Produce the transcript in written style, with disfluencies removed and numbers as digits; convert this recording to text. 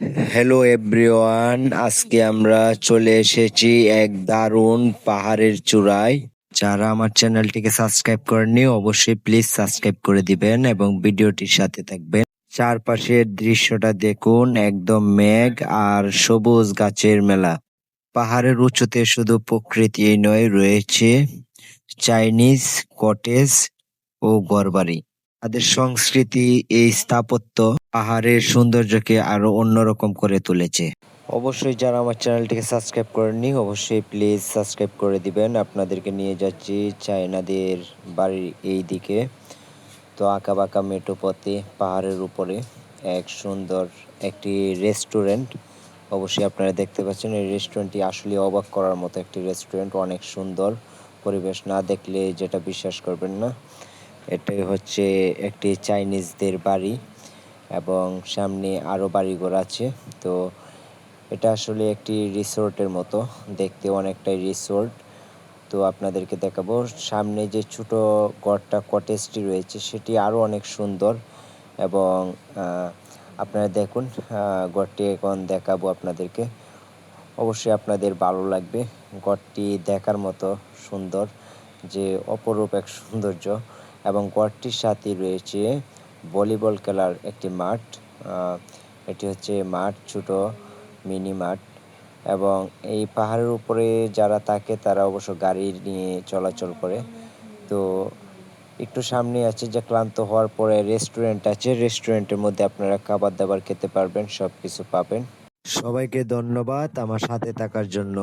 Hello everyone, আজকে আমরা চলে এসেছি এক দারুণ পাহাড়ের চূড়ায়। যারা আমার চ্যানেলটিকে সাবস্ক্রাইব করেননি অবশ্যই প্লিজ সাবস্ক্রাইব করে দিবেন এবং ভিডিওটির সাথে থাকবেন। চারপাশের দৃশ্যটা দেখুন, একদম মেঘ আর সবুজ গাছের মেলা। পাহাড়ের উঁচুতে শুধু প্রকৃতিই নয়, রয়েছে চাইনিজ কটেজ ও ঘরবাড়ি। তাদের সংস্কৃতি, এই স্থাপত্য পাহাড়ের সৌন্দর্যকে আরো অন্যরকম করে তুলেছে। অবশ্যই যারা আমার চ্যানেলটিকে সাবস্ক্রাইব করেননি অবশ্যই প্লিজ সাবস্ক্রাইব করে দিবেন। আপনাদেরকে নিয়ে যাচ্ছি চায়নাদের বাড়ির এই দিকে। তো আঁকা বাঁকা মেঠো পথে পাহাড়ের উপরে এক সুন্দর একটি রেস্টুরেন্ট। অবশ্যই আপনারা দেখতে পাচ্ছেন এই রেস্টুরেন্টটি আসলে অবাক করার মতো একটি রেস্টুরেন্ট, অনেক সুন্দর পরিবেশ, না দেখলে যেটা বিশ্বাস করবেন না। এটাই হচ্ছে একটি চাইনিজদের বাড়ি এবং সামনে আরও বাড়িঘর আছে। তো এটা আসলে একটি রিসোর্টের মতো দেখতে, অনেকটাই রিসোর্ট। তো আপনাদেরকে দেখাবো সামনে যে ছোট ঘরটা কটেজটি রয়েছে সেটি আরও অনেক সুন্দর এবং আপনারা দেখুন, ঘরটি এখন দেখাবো আপনাদেরকে। অবশ্যই আপনাদের ভালো লাগবে, ঘরটি দেখার মতো সুন্দর, যে অপরূপ এক সৌন্দর্য। এবং ঘরটির সাথে রয়েছে ভলিবল খেলার একটি মাঠ। এটি হচ্ছে মাঠ, ছোট মিনি মাঠ। এবং এই পাহাড়ের উপরে যারা থাকে তারা অবশ্য গাড়ি নিয়ে চলাচল করে। তো একটু সামনে আছে যে ক্লান্ত হওয়ার পরে রেস্টুরেন্ট আছে, রেস্টুরেন্টের মধ্যে আপনারা খাবার দাবার খেতে পারবেন, সব কিছু পাবেন। সবাইকে ধন্যবাদ আমার সাথে থাকার জন্য।